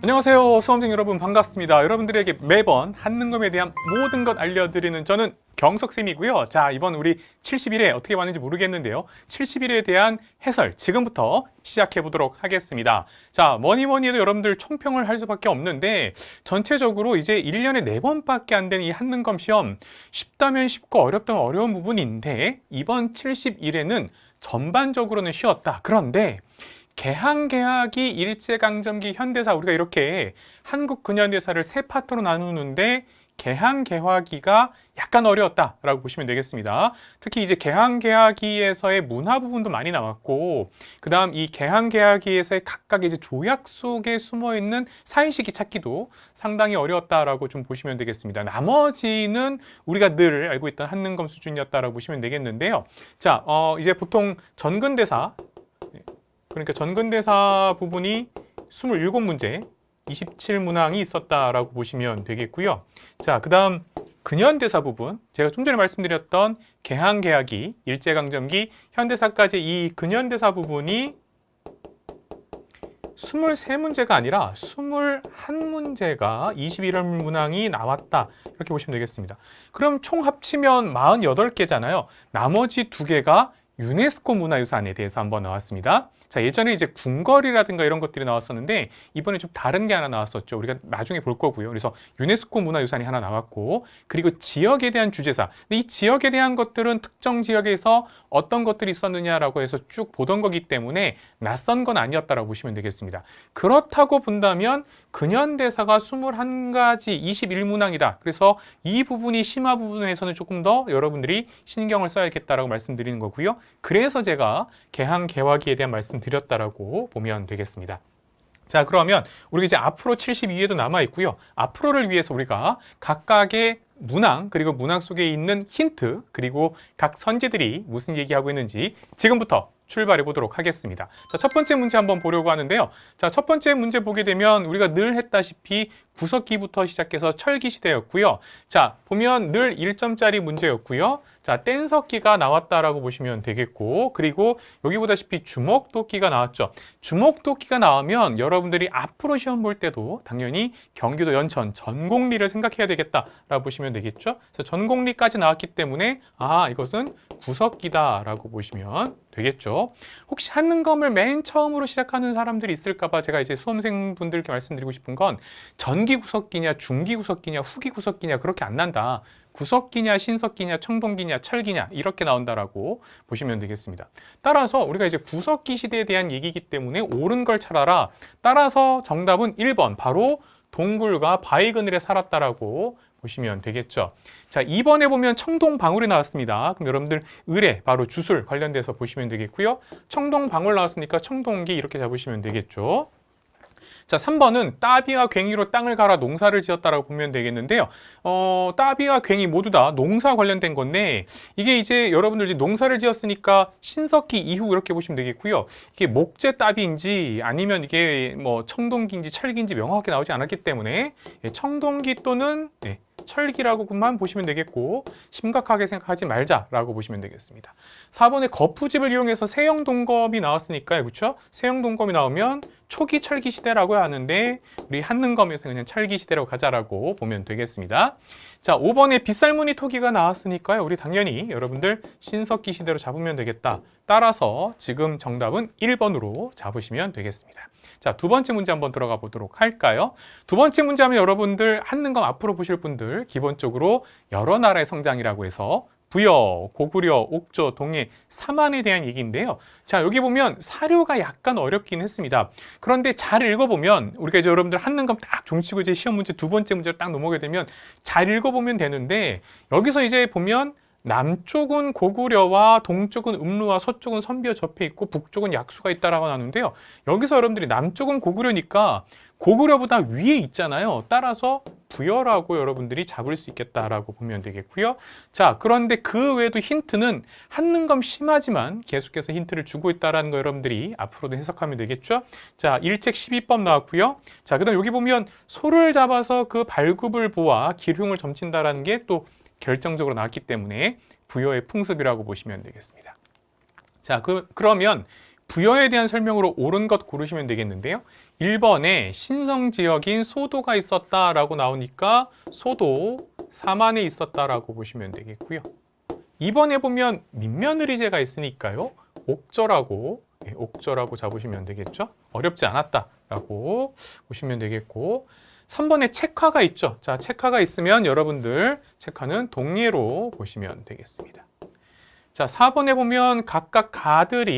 안녕하세요, 수험생 여러분, 반갑습니다. 여러분들에게 매번 한능검에 대한 모든 것 알려드리는 저는 경석쌤이고요. 자, 이번 우리 70일에 어떻게 왔는지 모르겠는데요. 70일에 대한 해설 지금부터 시작해 보도록 하겠습니다. 자, 뭐니 해도 여러분들 총평을 할 수밖에 없는데, 전체적으로 이제 1년에 4번밖에 안 되는 이 한능검 시험, 쉽다면 쉽고 어렵다면 어려운 부분인데, 이번 70일에는 전반적으로는 쉬웠다. 그런데 개항개학이 일제강점기 현대사, 우리가 이렇게 한국 근현대사를 세 파트로 나누는데 개항개화기가 약간 어려웠다라고 보시면 되겠습니다. 특히 이제 개항개화기에서의 문화 부분도 많이 나왔고, 그 다음 이 개항개화기에서의 각각의 이제 조약 속에 숨어 있는 사인시기 찾기도 상당히 어려웠다라고 좀 보시면 되겠습니다. 나머지는 우리가 늘 알고 있던 한능검 수준이었다라고 보시면 되겠는데요. 자, 이제 보통 전근대사, 그러니까 전근대사 부분이 27문제, 27문항이 있었다라고 보시면 되겠고요. 자, 그 다음 근현대사 부분, 제가 좀 전에 말씀드렸던 개항개학이, 일제강점기, 현대사까지 이 근현대사 부분이 23문제가 아니라 21문제가 21문항이 나왔다. 이렇게 보시면 되겠습니다. 그럼 총 합치면 48개잖아요. 나머지 2개가 유네스코 문화유산에 대해서 한번 나왔습니다. 자, 예전에 이제 궁궐이라든가 이런 것들이 나왔었는데 이번에 좀 다른 게 하나 나왔었죠. 우리가 나중에 볼 거고요. 그래서 유네스코 문화유산이 하나 나왔고, 그리고 지역에 대한 주제사. 근데 이 지역에 대한 것들은 특정 지역에서 어떤 것들이 있었느냐라고 해서 쭉 보던 거기 때문에 낯선 건 아니었다라고 보시면 되겠습니다. 그렇다고 본다면 근현대사가 21가지 21문항이다. 그래서 이 부분이 심화 부분에서는 조금 더 여러분들이 신경을 써야겠다라고 말씀드리는 거고요. 그래서 제가 개항개화기에 대한 말씀 드렸다라고 보면 되겠습니다. 자, 그러면 우리가 이제 앞으로 72회도 남아 있고요. 앞으로를 위해서 우리가 각각의 문항, 그리고 문항 속에 있는 힌트, 그리고 각 선지들이 무슨 얘기하고 있는지 지금부터 출발해 보도록 하겠습니다. 자, 첫 번째 문제 한번 보려고 하는데요. 자, 첫 번째 문제 보게 되면 우리가 늘 했다시피 구석기부터 시작해서 철기 시대였고요. 자, 보면 늘 1점짜리 문제였고요. 자, 뗀석기가 나왔다라고 보시면 되겠고, 그리고 여기 보다시피 주먹도끼가 나왔죠. 주먹도끼가 나오면 여러분들이 앞으로 시험 볼 때도 당연히 경기도 연천 전곡리를 생각해야 되겠다라고 보시면 되겠죠. 그래서 전곡리까지 나왔기 때문에 이것은 구석기다라고 보시면 되겠죠. 혹시 한능검을 맨 처음으로 시작하는 사람들이 있을까봐 제가 이제 수험생분들께 말씀드리고 싶은 건 전기 구석기냐, 중기 구석기냐, 후기 구석기냐 그렇게 안 난다. 구석기냐, 신석기냐, 청동기냐, 철기냐 이렇게 나온다라고 보시면 되겠습니다. 따라서 우리가 이제 구석기 시대에 대한 얘기이기 때문에 옳은 걸 찾아라. 따라서 정답은 1번 바로 동굴과 바위 그늘에 살았다라고 보시면 되겠죠. 자, 2번에 보면 청동방울이 나왔습니다. 그럼 여러분들 을에 바로 주술 관련돼서 보시면 되겠고요. 청동방울 나왔으니까 청동기 이렇게 잡으시면 되겠죠. 자, 3번은 따비와 괭이로 땅을 갈아 농사를 지었다라고 보면 되겠는데요. 따비와 괭이 모두 다 농사 관련된 건데, 이게 이제 여러분들 이제 농사를 지었으니까 신석기 이후 이렇게 보시면 되겠고요. 이게 목재 따비인지 아니면 이게 뭐 청동기인지 철기인지 명확하게 나오지 않았기 때문에 청동기 또는 철기라고만 보시면 되겠고, 심각하게 생각하지 말자라고 보시면 되겠습니다. 4번에 거푸집을 이용해서 세형동검이 나왔으니까요. 그렇죠? 세형동검이 나오면 초기 철기 시대라고 하는데 우리 한능검에서 그냥 철기 시대라고 가자라고 보면 되겠습니다. 자, 5번에 빗살무늬 토기가 나왔으니까요. 우리 당연히 여러분들 신석기 시대로 잡으면 되겠다. 따라서 지금 정답은 1번으로 잡으시면 되겠습니다. 자, 두 번째 문제 한번 들어가 보도록 할까요? 두 번째 문제 하면 여러분들 한능검 앞으로 보실 분들 기본적으로 여러 나라의 성장이라고 해서 부여, 고구려, 옥조, 동해, 삼한에 대한 얘기인데요. 자, 여기 보면 사료가 약간 어렵긴 했습니다. 그런데 잘 읽어보면 우리가 이제 여러분들 한능검 딱 종치고 이제 시험 문제 두 번째 문제를 딱 넘어가게 되면 잘 읽어보면 되는데, 여기서 이제 보면 남쪽은 고구려와 동쪽은 음루와 서쪽은 선비와 접해 있고 북쪽은 약수가 있다라고 하는데요. 여기서 여러분들이 남쪽은 고구려니까 고구려보다 위에 있잖아요. 따라서 부여라고 여러분들이 잡을 수 있겠다라고 보면 되겠고요. 자, 그런데 그 외에도 힌트는 한능검 심하지만 계속해서 힌트를 주고 있다라는 거 여러분들이 앞으로도 해석하면 되겠죠. 자, 일책 12법 나왔고요. 자, 그다음 여기 보면 소를 잡아서 그 발굽을 보아 기흉을 점친다라는 게 또 결정적으로 나왔기 때문에 부여의 풍습이라고 보시면 되겠습니다. 자, 그러면 부여에 대한 설명으로 옳은 것 고르시면 되겠는데요. 1번에 신성지역인 소도가 있었다라고 나오니까 소도 사만에 있었다라고 보시면 되겠고요. 2번에 보면 민며느리제가 있으니까요. 옥저라고 잡으시면 되겠죠. 어렵지 않았다라고 보시면 되겠고, 3번에 책화가 있죠. 자, 책화가 있으면 여러분들 책화는 동예로 보시면 되겠습니다. 자, 4번에 보면 각각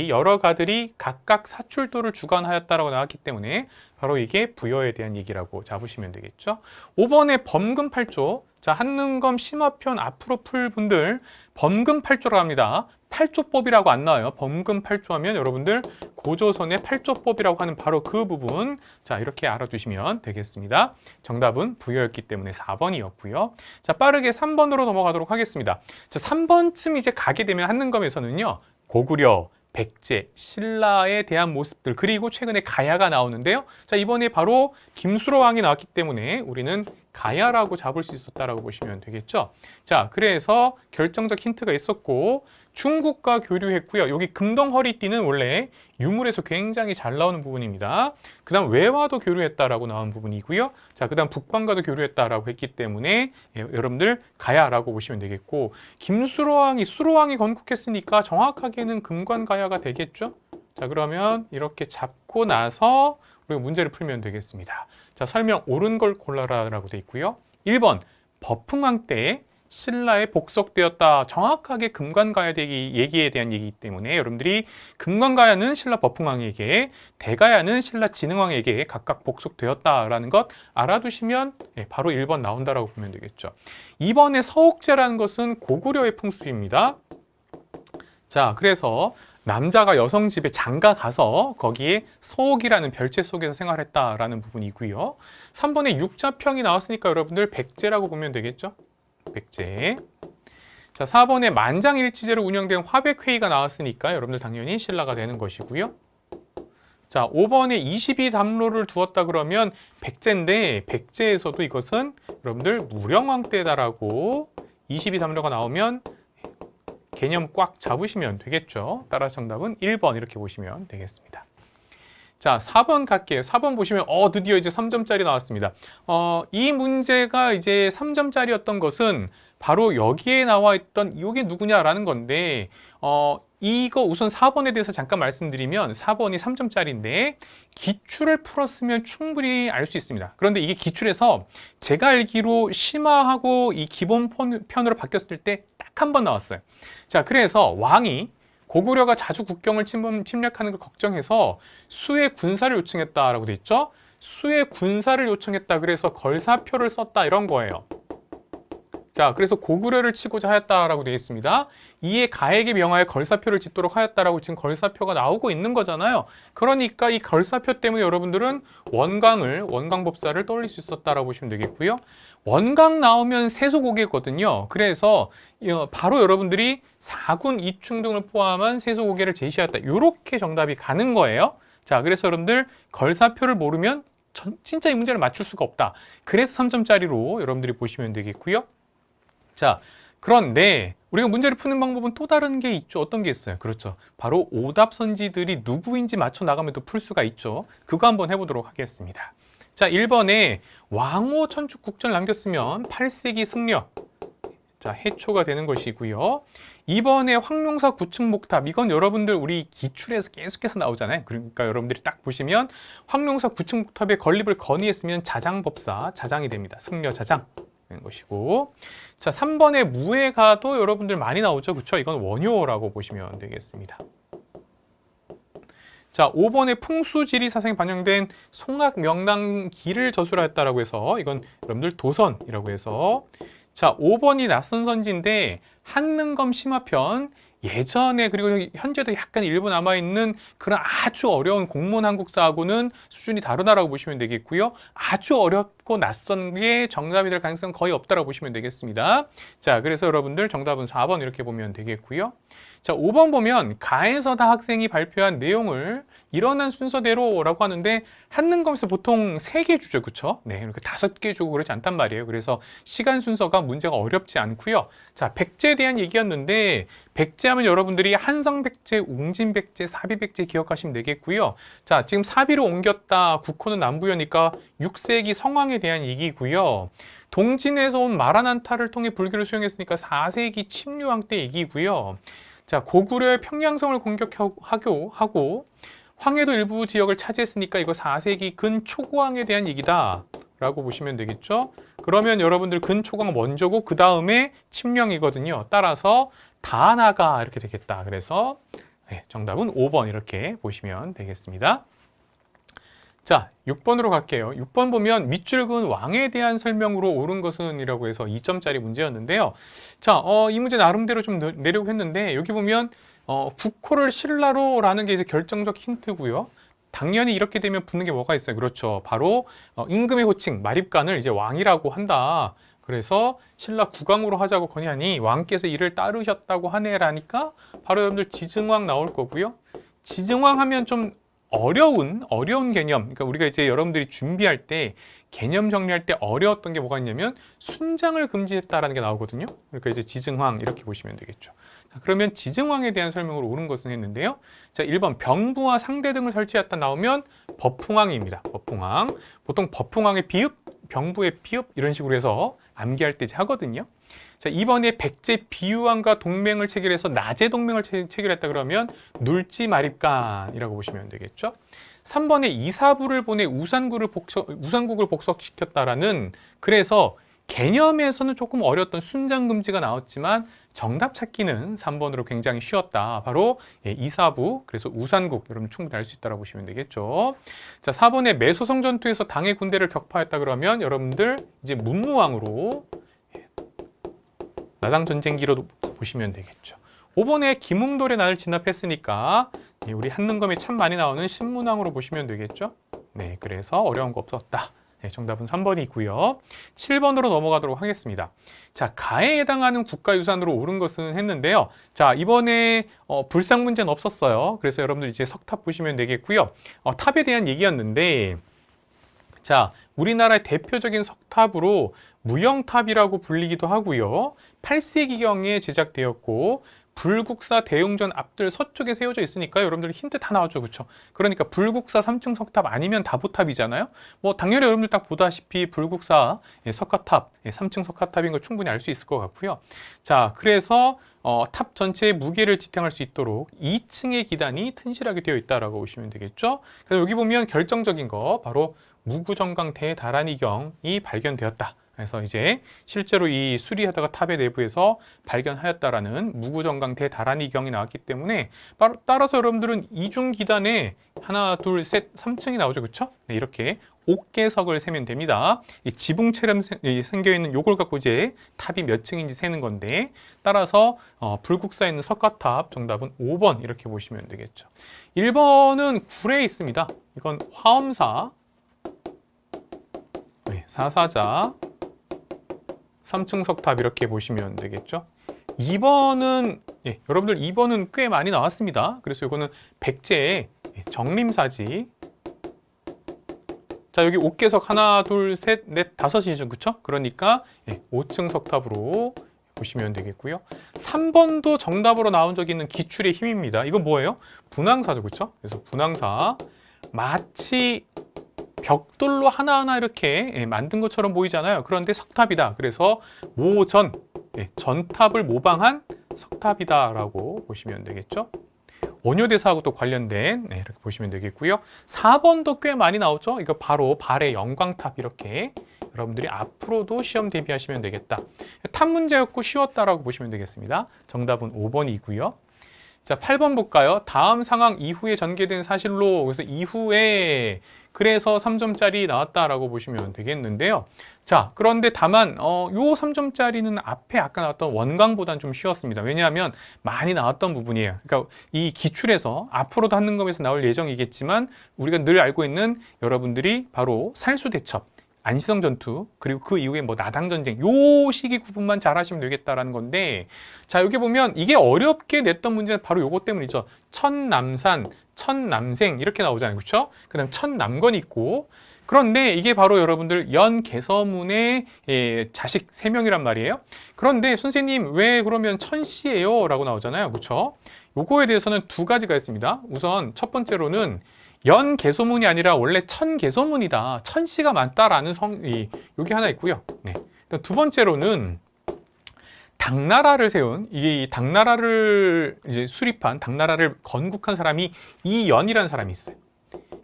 여러 가들이 각각 사출도를 주관하였다라고 나왔기 때문에 바로 이게 부여에 대한 얘기라고 잡으시면 되겠죠. 5번에 범금8조. 자, 한능검 심화편 앞으로 풀 분들 범금8조라고 합니다. 8조법이라고 안 나와요. 범금 8조 하면 여러분들 고조선의 8조법이라고 하는 바로 그 부분, 자, 이렇게 알아두시면 되겠습니다. 정답은 부여였기 때문에 4번이었고요. 자, 빠르게 3번으로 넘어가도록 하겠습니다. 자, 3번쯤 이제 가게 되면 한능검에서는요, 고구려, 백제, 신라에 대한 모습들, 그리고 최근에 가야가 나오는데요. 자, 이번에 바로 김수로 왕이 나왔기 때문에 우리는 가야라고 잡을 수 있었다라고 보시면 되겠죠. 자, 그래서 결정적 힌트가 있었고, 중국과 교류했고요. 여기 금동 허리띠는 원래 유물에서 굉장히 잘 나오는 부분입니다. 그 다음 외와도 교류했다라고 나온 부분이고요. 자, 그 다음 북방과도 교류했다라고 했기 때문에 여러분들 가야라고 보시면 되겠고, 수로왕이 건국했으니까 정확하게는 금관가야가 되겠죠. 자, 그러면 이렇게 잡고 나서 우리가 문제를 풀면 되겠습니다. 자, 설명 옳은 걸 골라라라고 돼 있고요. 1번 버풍왕 때 신라에 복속되었다. 정확하게 금관가야 얘기에 대한 얘기이기 때문에 여러분들이 금관가야는 신라 버풍왕에게, 대가야는 신라 진흥왕에게 각각 복속되었다라는 것 알아두시면 바로 1번 나온다라고 보면 되겠죠. 2번의 서옥제라는 것은 고구려의 풍습입니다. 자, 그래서 남자가 여성 집에 장가 가서 거기에 서옥이라는 별채 속에서 생활했다라는 부분이고요. 3번에 육자평이 나왔으니까 여러분들 백제라고 보면 되겠죠. 백제. 자, 4번에 만장일치제로 운영된 화백회의가 나왔으니까 여러분들 당연히 신라가 되는 것이고요. 자, 5번에 22담로를 두었다 그러면 백제인데, 백제에서도 이것은 여러분들 무령왕 때다라고 22담로가 나오면 개념 꽉 잡으시면 되겠죠. 따라서 정답은 1번 이렇게 보시면 되겠습니다. 자, 4번 갈게요. 4번 보시면 드디어 이제 3점짜리 나왔습니다. 이 문제가 이제 3점짜리였던 것은 바로 여기에 나와 있던 이게 누구냐라는 건데, 이거 우선 4번에 대해서 잠깐 말씀드리면 4번이 3점짜리인데 기출을 풀었으면 충분히 알 수 있습니다. 그런데 이게 기출에서 제가 알기로 심화하고 이 기본 편으로 바뀌었을 때 딱 한 번 나왔어요. 자, 그래서 왕이 고구려가 자주 국경을 침략하는 걸 걱정해서 수의 군사를 요청했다라고 돼 있죠. 수의 군사를 요청했다. 그래서 걸사표를 썼다 이런 거예요. 자, 그래서 고구려를 치고자 하였다라고 되어 있습니다. 이에 가액에 명하여 걸사표를 짓도록 하였다라고 지금 걸사표가 나오고 있는 거잖아요. 그러니까 이 걸사표 때문에 여러분들은 원광법사를 떠올릴 수 있었다라고 보시면 되겠고요. 원광 나오면 세소고개거든요. 그래서 바로 여러분들이 사군 이충 등을 포함한 세소고개를 제시하였다. 이렇게 정답이 가는 거예요. 자, 그래서 여러분들 걸사표를 모르면 진짜 이 문제를 맞출 수가 없다. 그래서 3점짜리로 여러분들이 보시면 되겠고요. 자, 그런데 우리가 문제를 푸는 방법은 또 다른 게 있죠. 어떤 게 있어요? 그렇죠. 바로 오답 선지들이 누구인지 맞춰 나가면 또 풀 수가 있죠. 그거 한번 해보도록 하겠습니다. 자, 1번에 왕호 천축국전을 남겼으면 8세기 승려. 자, 해초가 되는 것이고요. 2번에 황룡사 구층목탑. 이건 여러분들 우리 기출에서 계속해서 나오잖아요. 그러니까 여러분들이 딱 보시면 황룡사 구층목탑의 건립을 건의했으면 자장법사, 자장이 됩니다. 승려 자장. 되는 것이고, 자, 3번의 무예가도 여러분들 많이 나오죠. 그렇죠? 이건 원효라고 보시면 되겠습니다. 자, 5번에 풍수지리사상에 반영된 송악명랑기를 저술하였다라고 해서 이건 여러분들 도선이라고 해서, 자, 5번이 낯선선지인데 한능검 심화편, 예전에 그리고 현재도 약간 일부 남아있는 그런 아주 어려운 공문 한국사하고는 수준이 다르다라고 보시면 되겠고요. 아주 어렵고 낯선 게 정답이 될 가능성은 거의 없다라고 보시면 되겠습니다. 자, 그래서 여러분들 정답은 4번 이렇게 보면 되겠고요. 자, 5번 보면 가에서 다 학생이 발표한 내용을 일어난 순서대로라고 하는데 한능검에서 보통 3개 주죠. 그쵸? 네, 이렇게 5개 주고 그러지 않단 말이에요. 그래서 시간 순서가 문제가 어렵지 않고요. 자, 백제에 대한 얘기였는데 백제하면 여러분들이 한성백제, 웅진백제, 사비백제 기억하시면 되겠고요. 자, 지금 사비로 옮겼다. 국호는 남부여니까 6세기 성왕에 대한 얘기고요. 동진에서 온 마라난타를 통해 불교를 수용했으니까 4세기 침류왕 때 얘기고요. 자, 고구려의 평양성을 공격하고 황해도 일부 지역을 차지했으니까 이거 4세기 근초고왕에 대한 얘기다 라고 보시면 되겠죠. 그러면 여러분들 근초고왕 먼저고 그 다음에 침령이거든요. 따라서 다나가 이렇게 되겠다. 그래서 네, 정답은 5번 이렇게 보시면 되겠습니다. 자, 6번으로 갈게요. 6번 보면 밑줄 그은 왕에 대한 설명으로 옳은 것은 이라고 해서 2점짜리 문제였는데요. 자, 이 문제 나름대로 좀 내려고 했는데 여기 보면 국호를 신라로 라는 게 이제 결정적 힌트고요. 당연히 이렇게 되면 붙는 게 뭐가 있어요? 그렇죠. 바로 임금의 호칭, 마립간을 이제 왕이라고 한다. 그래서 신라 국왕으로 하자고 건의하니 왕께서 이를 따르셨다고 하네라니까 바로 여러분들 지증왕 나올 거고요. 지증왕 하면 좀 어려운 개념. 그러니까 우리가 이제 여러분들이 준비할 때 개념 정리할 때 어려웠던 게 뭐가 있냐면 순장을 금지했다라는 게 나오거든요. 그러니까 이제 지증왕 이렇게 보시면 되겠죠. 자, 그러면 지증왕에 대한 설명으로 옳은 것은 했는데요. 자, 1번 병부와 상대 등을 설치했다 나오면 법풍왕입니다. 법풍왕. 보통 법풍왕의 비읍, 병부의 비읍 이런 식으로 해서 암기할 때 이제 하거든요. 자, 2번에 백제 비유왕과 동맹을 체결해서 나제 동맹을 체결했다 그러면 눌지 마립간이라고 보시면 되겠죠. 3번에 이사부를 보내 우산국을 복속시켰다라는 그래서 개념에서는 조금 어려웠던 순장금지가 나왔지만 정답 찾기는 3번으로 굉장히 쉬웠다. 바로 이사부, 그래서 우산국 여러분 충분히 알 수 있다고 보시면 되겠죠. 자, 4번에 매소성 전투에서 당의 군대를 격파했다 그러면 여러분들 이제 문무왕으로 나당 전쟁기로 보시면 되겠죠. 5번에 김웅돌의 날을 진압했으니까 우리 한능검에 참 많이 나오는 신문왕으로 보시면 되겠죠. 네, 그래서 어려운 거 없었다. 네, 정답은 3번이고요. 7번으로 넘어가도록 하겠습니다. 자, 가에 해당하는 국가유산으로 옳은 것은 했는데요. 자, 이번에 불상 문제는 없었어요. 그래서 여러분들 이제 석탑 보시면 되겠고요. 탑에 대한 얘기였는데 자, 우리나라의 대표적인 석탑으로 무영탑이라고 불리기도 하고요. 8세기경에 제작되었고 불국사 대웅전 앞들 서쪽에 세워져 있으니까 여러분들 힌트 다 나왔죠. 그렇죠? 그러니까 불국사 3층 석탑 아니면 다보탑이잖아요. 뭐 당연히 여러분들 딱 보다시피 불국사 석가탑, 3층 석가탑인 거 충분히 알 수 있을 것 같고요. 자, 그래서 탑 전체의 무게를 지탱할 수 있도록 2층의 기단이 튼실하게 되어 있다라고 보시면 되겠죠. 그래서 여기 보면 결정적인 거 바로 무구정강 대다란이경이 발견되었다. 그래서 이제 실제로 이 수리하다가 탑의 내부에서 발견하였다라는 무구정강 대다란이경이 나왔기 때문에 따라서 여러분들은 이중 기단에 하나, 둘, 셋, 3층이 나오죠. 그렇죠? 네, 이렇게 옥계석을 세면 됩니다. 이 지붕처럼 생겨 있는 요걸 갖고 이제 탑이 몇 층인지 세는 건데 따라서 불국사에 있는 석가탑 정답은 5번 이렇게 보시면 되겠죠. 1번은 굴에 있습니다. 이건 화엄사, 사사자, 3층 석탑 이렇게 보시면 되겠죠. 2번은 여러분들 2번은 꽤 많이 나왔습니다. 그래서 이거는 백제의 정림사지. 자, 여기 옥계석 하나, 둘, 셋, 넷, 다섯이죠. 그쵸? 그러니까 5층 석탑으로 보시면 되겠고요. 3번도 정답으로 나온 적이 있는 기출의 힘입니다. 이건 뭐예요? 분황사죠. 그쵸? 그래서 분황사. 마치 벽돌로 하나하나 이렇게 만든 것처럼 보이잖아요. 그런데 석탑이다. 그래서 모전, 전탑을 모방한 석탑이다라고 보시면 되겠죠. 원효대사하고 또 관련된 이렇게 보시면 되겠고요. 4번도 꽤 많이 나오죠. 이거 바로 발의 영광탑 이렇게 여러분들이 앞으로도 시험 대비하시면 되겠다. 탑 문제였고 쉬웠다라고 보시면 되겠습니다. 정답은 5번이고요. 자, 8번 볼까요? 다음 상황 이후에 전개된 사실로 그래서 이후에 그래서 3점짜리 나왔다라고 보시면 되겠는데요. 자, 그런데 다만 요 3점짜리는 앞에 아까 나왔던 원광보다는 좀 쉬웠습니다. 왜냐하면 많이 나왔던 부분이에요. 그러니까 이 기출에서 앞으로도 한능검에서 나올 예정이겠지만 우리가 늘 알고 있는 여러분들이 바로 살수대첩, 안시성 전투, 그리고 그 이후에 뭐 나당 전쟁, 요 시기 구분만 잘 하시면 되겠다라는 건데, 자, 여기 보면 이게 어렵게 냈던 문제는 바로 요거 때문이죠. 천남산, 천남생 이렇게 나오잖아요. 그렇죠? 그다음 천남건이 있고, 그런데 이게 바로 여러분들 연개서문의 자식 3명이란 말이에요. 그런데 선생님 왜 그러면 천씨예요? 라고 나오잖아요. 그렇죠? 요거에 대해서는 2가지가 있습니다. 우선 첫 번째로는 연개소문이 아니라 원래 천개소문이다. 천씨가 많다라는 요게 하나 있고요. 네. 두 번째로는 당나라를 세운, 이게 당나라를 이제 수립한, 당나라를 건국한 사람이 이연이라는 사람이 있어요.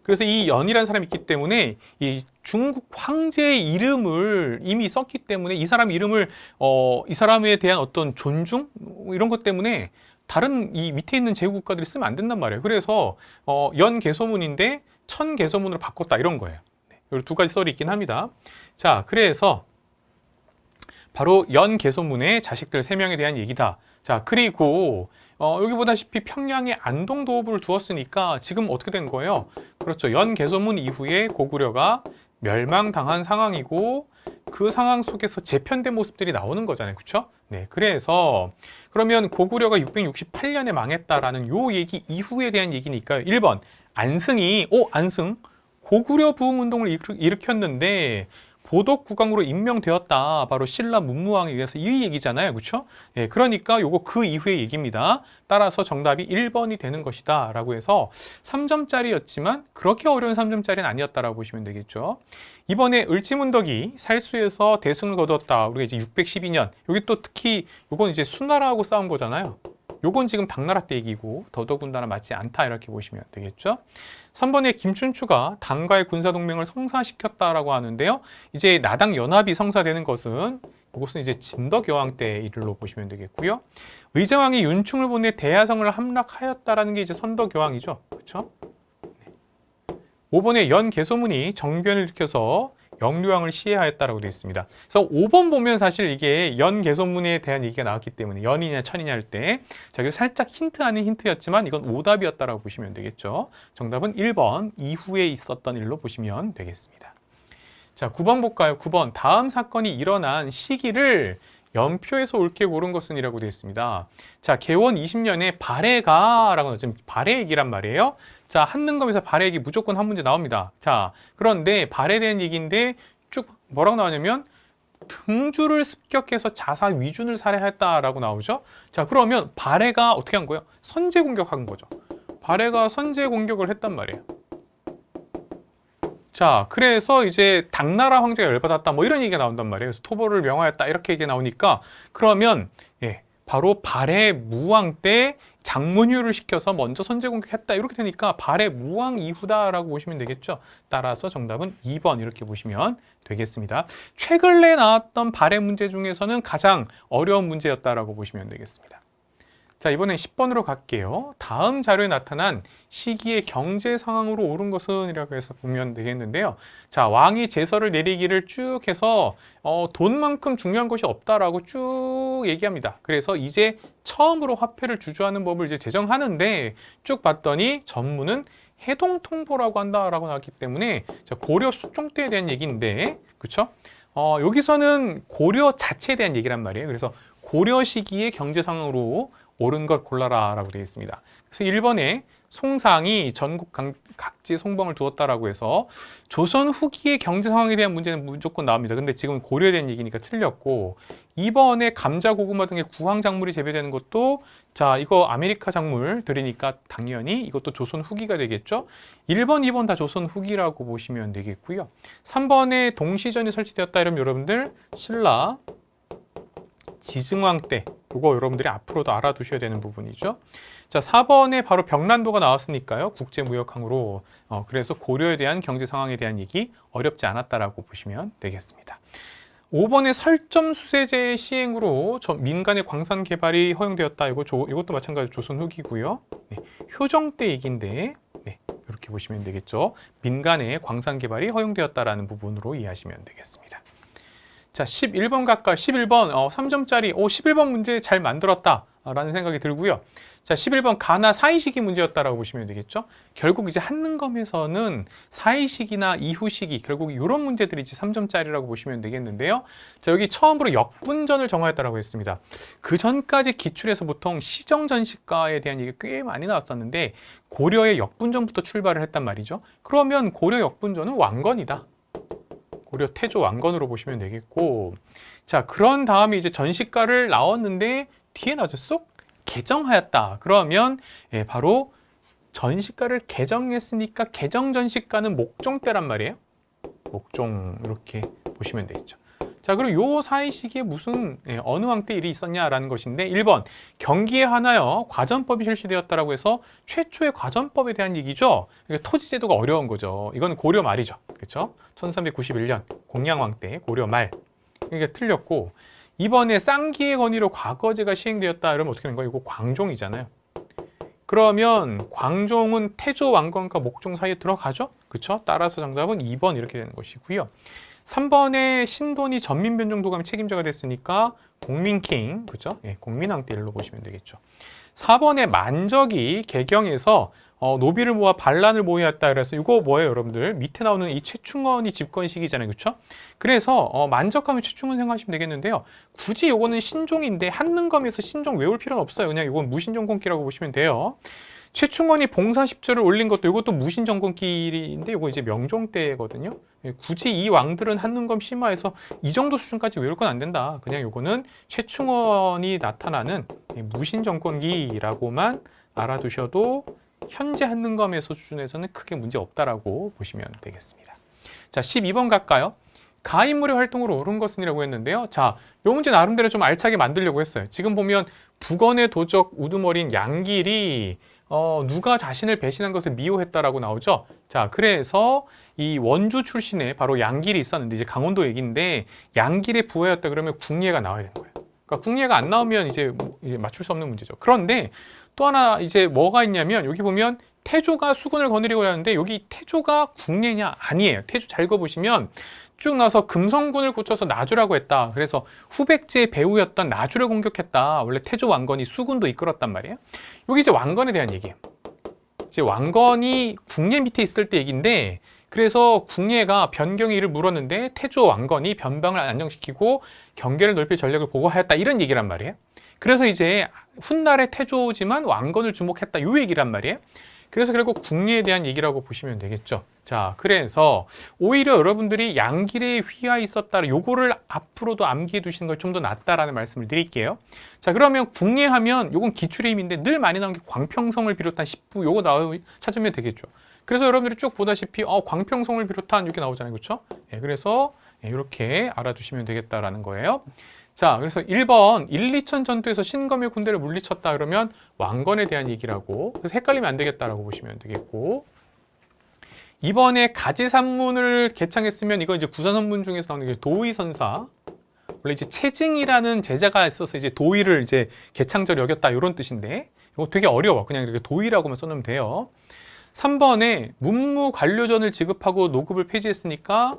그래서 이 연이라는 사람이 있기 때문에 이 중국 황제의 이름을 이미 썼기 때문에 이 사람 이름을 이 사람에 대한 어떤 존중 이런 것 때문에 다른 이 밑에 있는 제국국가들이 쓰면 안 된단 말이에요. 그래서 연개소문인데 천개소문으로 바꿨다 이런 거예요. 네, 2가지 썰이 있긴 합니다. 자, 그래서 바로 연개소문의 자식들 3명에 대한 얘기다. 자, 그리고 여기 보다시피 평양에 안동도읍을 두었으니까 지금 어떻게 된 거예요? 그렇죠. 연개소문 이후에 고구려가 멸망당한 상황이고 그 상황 속에서 재편된 모습들이 나오는 거잖아요. 그렇죠? 네, 그래서 그러면 고구려가 668년에 망했다라는 요 얘기 이후에 대한 얘기니까요. 1번 안승이 안승 고구려 부흥운동을 일으켰는데 보덕국왕으로 임명되었다. 바로 신라 문무왕에 의해서 이 얘기잖아요. 그렇죠? 예, 그러니까 요거 그 이후의 얘기입니다. 따라서 정답이 1번이 되는 것이다. 라고 해서 3점짜리였지만 그렇게 어려운 3점짜리는 아니었다라고 보시면 되겠죠. 이번에 을지문덕이 살수에서 대승을 거뒀다. 우리가 이제 612년. 여기 또 특히 요건 이제 수나라하고 싸운 거잖아요. 요건 지금 당나라 때 얘기고 더더군다나 맞지 않다. 이렇게 보시면 되겠죠. 3번에 김춘추가 당과의 군사동맹을 성사시켰다라고 하는데요. 이제 나당 연합이 성사되는 것은 이것은 이제 진덕여왕 때 일로 보시면 되겠고요. 의정왕이 윤충을 보내 대야성을 함락하였다라는 게 이제 선덕여왕이죠. 그렇죠? 5번에 연개소문이 정변을 일으켜서 영류왕을 시해하였다라고 되어 있습니다. 그래서 5번 보면 사실 이게 연개소문에 대한 얘기가 나왔기 때문에 연이냐 천이냐 할 때 자, 그래서 살짝 힌트 아닌 힌트였지만 이건 오답이었다라고 보시면 되겠죠. 정답은 1번 이후에 있었던 일로 보시면 되겠습니다. 자, 9번 볼까요? 9번 다음 사건이 일어난 시기를 연표에서 옳게 고른 것은 이라고 되어 있습니다. 자, 개원 20년에 발해가라고 나오죠. 발해 얘기란 말이에요. 자, 한능검에서 발해 얘기 무조건 한 문제 나옵니다. 자, 그런데 발해에 대한 얘기인데 쭉 뭐라고 나오냐면 등주를 습격해서 자사 위준을 살해했다라고 나오죠. 자, 그러면 발해가 어떻게 한 거예요? 선제 공격한 거죠. 발해가 선제 공격을 했단 말이에요. 자, 그래서 이제 당나라 황제가 열받았다 뭐 이런 얘기가 나온단 말이에요. 그래서 토벌을 명하였다 이렇게 얘기가 나오니까 그러면 바로 발해 무왕 때 장문휴를 시켜서 먼저 선제 공격했다 이렇게 되니까 발해 무왕 이후다라고 보시면 되겠죠. 따라서 정답은 2번 이렇게 보시면 되겠습니다. 최근에 나왔던 발해 문제 중에서는 가장 어려운 문제였다라고 보시면 되겠습니다. 자, 이번엔 10번으로 갈게요. 다음 자료에 나타난 시기의 경제 상황으로 옳은 것은 이라고 해서 보면 되겠는데요. 자, 왕이 제서를 내리기를 쭉 해서 돈만큼 중요한 것이 없다라고 쭉 얘기합니다. 그래서 이제 처음으로 화폐를 주주하는 법을 이제 제정하는데 쭉 봤더니 전문은 해동통보라고 한다라고 나왔기 때문에 자, 고려 숙종 때에 대한 얘기인데 그렇죠? 여기서는 고려 자체에 대한 얘기란 말이에요. 그래서 고려 시기의 경제 상황으로 옳은 것 골라라 라고 되어 있습니다. 그래서 1번에 송상이 전국 각지에 송방을 두었다라고 해서 조선 후기의 경제 상황에 대한 문제는 무조건 나옵니다. 근데 지금 고려에 대한 얘기니까 틀렸고 2번에 감자, 고구마 등의 구황 작물이 재배되는 것도 자, 이거 아메리카 작물들이니까 당연히 이것도 조선 후기가 되겠죠. 1번, 2번 다 조선 후기라고 보시면 되겠고요. 3번에 동시전이 설치되었다 이러면 여러분들 신라 지증왕 때 이거 여러분들이 앞으로도 알아두셔야 되는 부분이죠. 자, 4번에 바로 병란도가 나왔으니까요. 국제무역항으로 그래서 고려에 대한 경제 상황에 대한 얘기 어렵지 않았다라고 보시면 되겠습니다. 5번에 설점수세제의 시행으로 민간의 광산 개발이 허용되었다. 이것도 마찬가지로 조선 후기고요. 네, 효정 때 얘기인데 네, 이렇게 보시면 되겠죠. 민간의 광산 개발이 허용되었다라는 부분으로 이해하시면 되겠습니다. 자, 11번 갈까요? 11번 3점짜리 11번 문제 잘 만들었다 라는 생각이 들고요. 자, 11번 가나 사이시기 문제였다라고 보시면 되겠죠. 결국 이제 한능검에서는 사이시기나 이후시기 결국 이런 문제들이 이제 3점짜리라고 보시면 되겠는데요. 자, 여기 처음으로 역분전을 정하였다라고 했습니다. 그 전까지 기출에서 보통 시정전시가에 대한 얘기 꽤 많이 나왔었는데 고려의 역분전부터 출발을 했단 말이죠. 그러면 고려 역분전은 왕건이다. 고려 태조 왕건으로 보시면 되겠고, 자, 그런 다음에 이제 전시가를 나왔는데 뒤에 나왔죠. 쏙 개정하였다. 그러면 바로 전시가를 개정했으니까 개정전시가는 목종 때란 말이에요. 목종 이렇게 보시면 되겠죠. 자, 그럼 요 사이 시기에 무슨 어느 왕 때 일이 있었냐라는 것인데 1번 경기에 한하여 과전법이 실시되었다라고 해서 최초의 과전법에 대한 얘기죠. 그러니까 토지제도가 어려운 거죠. 이건 고려 말이죠. 그렇죠? 1391년 공양왕 때 고려 말. 이게 틀렸고 2번에 쌍기의 건의로 과거제가 시행되었다. 이러면 어떻게 되는 거예요? 이거 광종이잖아요. 그러면 광종은 태조 왕건과 목종 사이에 들어가죠? 그쵸? 따라서 정답은 2번 이렇게 되는 것이고요. 3번에 신돈이 전민변종도감이 책임자가 됐으니까 공민킹, 그죠? 예, 공민왕 때 일로 보시면 되겠죠. 4번에 만적이 개경에서 노비를 모아 반란을 모의했다. 그래서 이거 뭐예요, 여러분들? 밑에 나오는 이 최충원이 집권 시기잖아요, 그렇죠? 그래서 만적하면 최충원 생각하시면 되겠는데요. 굳이 이거는 신종인데 한능검에서 신종 외울 필요는 없어요. 그냥 이건 무신정권기라고 보시면 돼요. 최충원이 봉사 10조를 올린 것도 이것도 무신정권기인데 이거 이제 명종 때거든요. 굳이 이 왕들은 한능검 심화해서 이 정도 수준까지 외울 건 안 된다. 그냥 이거는 최충원이 나타나는 무신정권기라고만 알아두셔도 현재 한능검에서 수준에서는 크게 문제 없다라고 보시면 되겠습니다. 자, 12번 갈까요? 가인물의 활동으로 옳은 것은이라고 했는데요. 자, 이 문제 나름대로 좀 알차게 만들려고 했어요. 지금 보면 북원의 도적 우두머리인 양길이 누가 자신을 배신한 것을 미워했다라고 나오죠. 자, 그래서 이 원주 출신의 바로 양길이 있었는데 이제 강원도 얘기인데 양길의 부하였다 그러면 궁예가 나와야 되는 거예요. 그러니까 궁예가 안 나오면 이제 맞출 수 없는 문제죠. 그런데 또 하나 이제 뭐가 있냐면 여기 보면 태조가 수군을 거느리고 하는데 여기 태조가 궁예냐? 아니에요. 태조 잘 읽어보시면 쭉 나와서 금성군을 고쳐서 나주라고 했다. 그래서 후백제의 배후였던 나주를 공격했다. 원래 태조 왕건이 수군도 이끌었단 말이에요. 여기 이제 왕건에 대한 얘기예요. 이제 왕건이 궁예 밑에 있을 때 얘기인데 그래서 궁예가 변경의 일을 물었는데 태조 왕건이 변방을 안정시키고 경계를 넓힐 전략을 보고하였다. 이런 얘기란 말이에요. 그래서 이제 훗날의 태조지만 왕건을 주목했다. 이 얘기란 말이에요. 그래서 결국 궁예에 대한 얘기라고 보시면 되겠죠. 자, 그래서 오히려 여러분들이 양길에 휘하 있었다. 요거를 앞으로도 암기해 두시는 걸 좀 더 낫다라는 말씀을 드릴게요. 자, 그러면 궁예하면 요건 기출의 힘인데 늘 많이 나오는 게 광평성을 비롯한 10부 요거 찾으면 되겠죠. 그래서 여러분들이 쭉 보다시피 광평성을 비롯한 이렇게 나오잖아요. 그렇죠? 예, 그래서 이렇게 알아두시면 되겠다라는 거예요. 자, 그래서 1번 1, 2천 전투에서 신검의 군대를 물리쳤다 그러면 왕건에 대한 얘기라고, 그래서 헷갈리면 안 되겠다라고 보시면 되겠고, 2번에 가지산문을 개창했으면 이건 이제 구산원문 중에서 나오는 게 도의선사, 원래 이제 채증이라는 제자가 있어서 이제 도의를 이제 개창절 여겼다 이런 뜻인데 이거 되게 어려워. 그냥 이렇게 도의라고만 써놓으면 돼요. 3번에 문무 관료전을 지급하고 노급을 폐지했으니까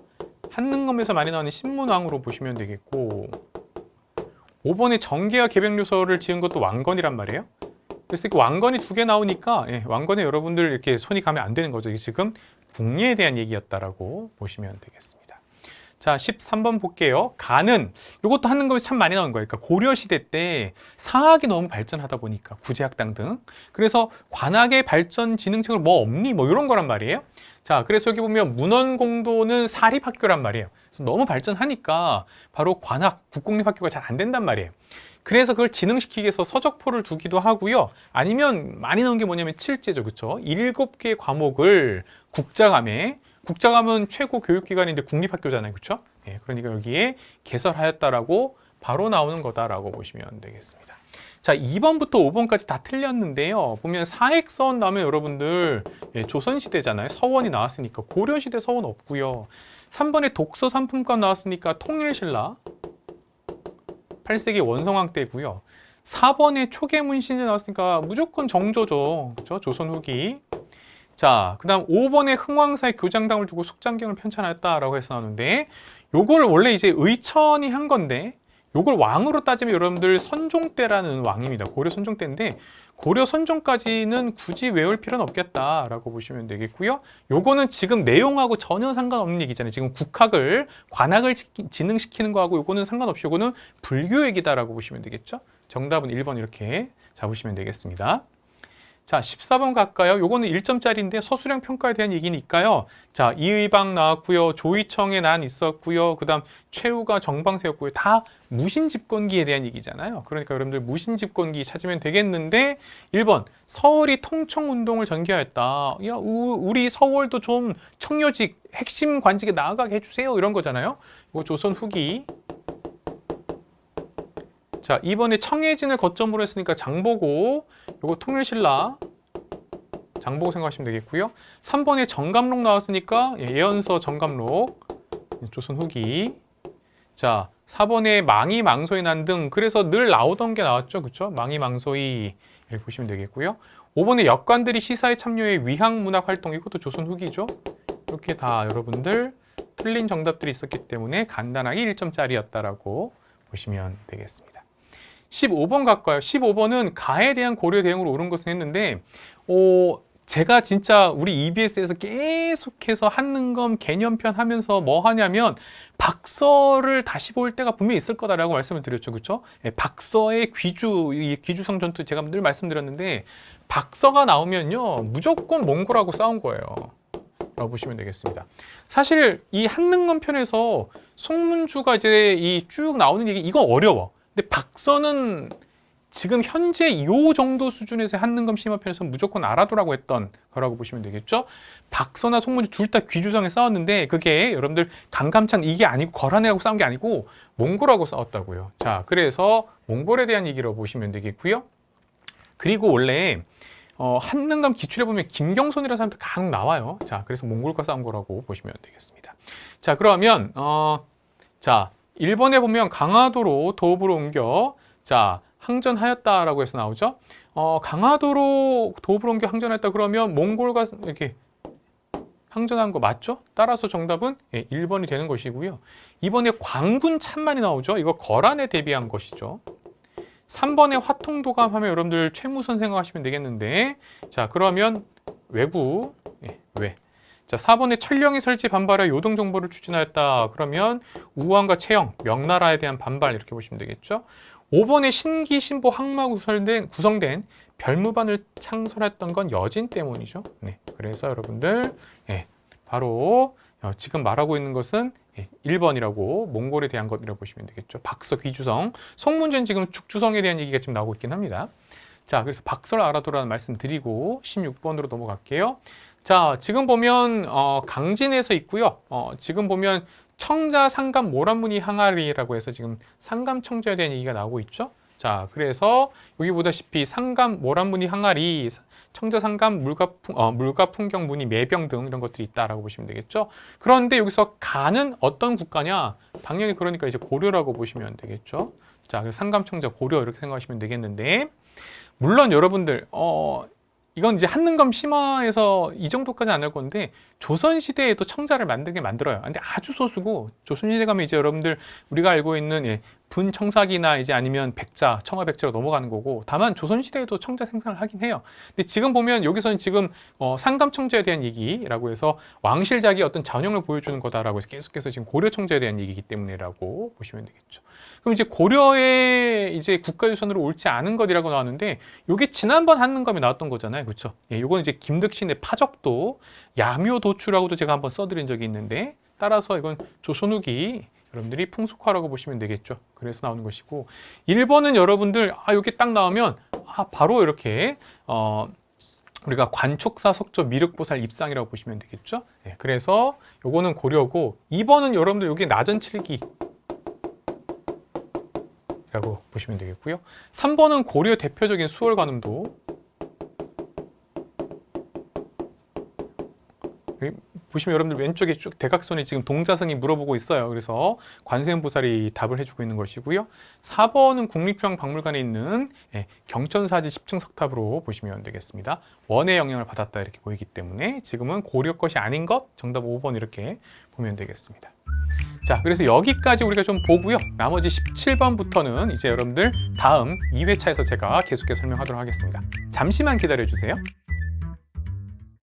한능검에서 많이 나오는 신문왕으로 보시면 되겠고, 5번에 정계와 개백료서를 지은 것도 왕건이란 말이에요. 그래서 이렇게 왕건이 2개 나오니까 왕건에 여러분들 이렇게 손이 가면 안 되는 거죠. 이게 지금 궁예에 대한 얘기였다라고 보시면 되겠습니다. 자, 13번 볼게요. 간은 이것도 한능검에서 참 많이 나오는 거예요. 그러니까 고려시대 때 사학이 너무 발전하다 보니까 구제학당 등 그래서 관학의 발전 진흥책으로 뭐 없니? 뭐 이런 거란 말이에요. 자, 그래서 여기 보면 문헌공도는 사립학교란 말이에요. 그래서 너무 발전하니까 바로 관학, 국공립학교가 잘 안 된단 말이에요. 그래서 그걸 진흥시키기 위해서 서적포를 두기도 하고요. 아니면 많이 나온 게 뭐냐면 칠제죠. 그렇죠? 7개의 과목을 국자감은 최고 교육기관인데 국립학교잖아요. 그렇죠? 예, 그러니까 여기에 개설하였다라고 바로 나오는 거다라고 보시면 되겠습니다. 자, 2번부터 5번까지 다 틀렸는데요. 보면 사액서원 나오면 여러분들 조선시대잖아요. 서원이 나왔으니까 고려시대 서원 없고요. 3번에 독서 상품권 나왔으니까 통일신라 8세기 원성왕 때고요. 4번에 초계문신이 나왔으니까 무조건 정조죠. 그렇죠? 조선 후기. 자, 그 다음 5번에 흥왕사의 교장당을 두고 숙장경을 편찬하였다라고 해서 나오는데 요걸 원래 이제 의천이 한 건데 요걸 왕으로 따지면 여러분들 선종때라는 왕입니다. 고려 선종때인데 고려 선종까지는 굳이 외울 필요는 없겠다라고 보시면 되겠고요. 요거는 지금 내용하고 전혀 상관없는 얘기잖아요. 지금 국학을 관학을 진흥시키는 거하고 요거는 상관없이 요거는 불교 얘기다라고 보시면 되겠죠. 정답은 1번 이렇게 잡으시면 되겠습니다. 자, 14번 갈까요? 요거는 1점짜리인데 서술형 평가에 대한 얘기니까요. 자, 이의방 나왔고요. 조이청의 난 있었고요. 그 다음 최후가 정방세였고요. 다 무신집권기에 대한 얘기잖아요. 그러니까 여러분들 무신집권기 찾으면 되겠는데 1번 서울이 통청운동을 전개하였다. 야, 우리 서울도 좀 청요직 핵심 관직에 나아가게 해주세요. 이런 거잖아요. 이거 조선 후기. 자, 2번에 청해진을 거점으로 했으니까 장보고, 요거 통일신라 장보고 생각하시면 되겠고요. 3번에 정감록 나왔으니까 예언서 정감록 조선 후기. 자, 4번에 망이 망소이 난등, 그래서 늘 나오던 게 나왔죠. 그렇죠? 망이 망소이 이렇게 보시면 되겠고요. 5번에 역관들이 시사에 참여해 위항문학 활동, 이것도 조선 후기죠. 이렇게 다 여러분들 틀린 정답들이 있었기 때문에 간단하게 1점짜리였다라고 보시면 되겠습니다. 15번 갈까요? 15번은 가에 대한 고려 대응으로 옳은 것은 했는데 제가 진짜 우리 EBS에서 계속해서 한능검 개념편 하면서 뭐 하냐면 박서를 다시 볼 때가 분명히 있을 거다라고 말씀을 드렸죠. 그렇죠? 박서의 이 귀주성 전투 제가 늘 말씀드렸는데 박서가 나오면요 무조건 몽골하고 싸운 거예요. 라고 보시면 되겠습니다. 사실 이 한능검 편에서 송문주가 이제 이 쭉 나오는 얘기 이거 어려워. 근데 박서는 지금 현재 이 정도 수준에서 한능검 심화편에서 무조건 알아두라고 했던 거라고 보시면 되겠죠. 박서나 송문주 둘 다 귀주성에 싸웠는데 그게 여러분들 강감찬 이게 아니고 거란이라고 싸운 게 아니고 몽골하고 싸웠다고요. 자, 그래서 몽골에 대한 얘기로 보시면 되겠고요. 그리고 원래 한능검 기출해 보면 김경손이라는 사람도 간혹 나와요. 자, 그래서 몽골과 싸운 거라고 보시면 되겠습니다. 자, 그러면 자 1번에 보면 강화도로 도읍으로 옮겨 자 항전하였다라고 해서 나오죠. 강화도로 도읍으로 옮겨 항전했다 그러면 몽골과 이렇게 항전한 거 맞죠? 따라서 정답은 1번이 되는 것이고요. 2번에 광군 참만이 나오죠. 이거 거란에 대비한 것이죠. 3번에 화통도감 하면 여러분들 최무선 생각하시면 되겠는데 자 그러면 외구 왜? 자 4번에 철령이 설치 반발해 요동 정보를 추진하였다. 그러면 우왕과 채영, 명나라에 대한 반발 이렇게 보시면 되겠죠. 5번에 신기, 신보, 항마 구성된 별무반을 창설했던 건 여진 때문이죠. 네, 그래서 여러분들 바로 지금 말하고 있는 것은 1번이라고 몽골에 대한 것이라고 보시면 되겠죠. 박서, 귀주성, 송문제는 지금 죽주성에 대한 얘기가 지금 나오고 있긴 합니다. 자, 그래서 박서를 알아두라는 말씀 드리고 16번으로 넘어갈게요. 자, 지금 보면 강진에서 있고요. 지금 보면 청자, 상감, 모란무늬 항아리라고 해서 지금 상감 청자에 대한 얘기가 나오고 있죠. 자, 그래서 여기 보다시피 상감, 모란무늬 항아리, 청자, 상감, 물과 풍경, 무늬, 매병 등 이런 것들이 있다라고 보시면 되겠죠. 그런데 여기서 가는 어떤 국가냐? 당연히 그러니까 이제 고려라고 보시면 되겠죠. 자, 그래서 상감, 청자, 고려 이렇게 생각하시면 되겠는데 물론 여러분들 이건 이제 한능검 심화에서 이 정도까지는 안 할 건데 조선시대에도 청자를 만들어요. 근데 아주 소수고 조선시대 가면 이제 여러분들 우리가 알고 있는 분청사기나 이제 아니면 백자, 청아백자로 넘어가는 거고 다만 조선시대에도 청자 생산을 하긴 해요. 근데 지금 보면 여기서는 지금 상감청자에 대한 얘기라고 해서 왕실작이 어떤 전형을 보여주는 거다라고 해서 계속해서 지금 고려청자에 대한 얘기이기 때문에라고 보시면 되겠죠. 그럼 이제 고려의 이제 국가유산으로 옳지 않은 것이라고 나왔는데 이게 지난번 한능검에 나왔던 거잖아요. 그렇죠? 요건 이제 김득신의 파적도 야묘도추라고도 제가 한번 써드린 적이 있는데 따라서 이건 조선 후기 여러분들이 풍속화라고 보시면 되겠죠. 그래서 나오는 것이고 1번은 여러분들 이게 딱 나오면 바로 이렇게 우리가 관촉사 석조 미륵보살 입상이라고 보시면 되겠죠. 그래서 요거는 고려고 2번은 여러분들 여기 나전칠기 라고 보시면 되겠고요. 3번은 고려 대표적인 수월관음도 보시면 여러분들 왼쪽에 쭉 대각선이 지금 동자승이 물어보고 있어요. 그래서 관세음보살이 답을 해주고 있는 것이고요. 4번은 국립중앙박물관에 있는 경천사지 10층 석탑으로 보시면 되겠습니다. 원의 영향을 받았다 이렇게 보이기 때문에 지금은 고려 것이 아닌 것, 정답 5번 이렇게 보면 되겠습니다. 자, 그래서 여기까지 우리가 좀 보고요. 나머지 17번부터는 이제 여러분들 다음 2회차에서 제가 계속해서 설명하도록 하겠습니다. 잠시만 기다려 주세요.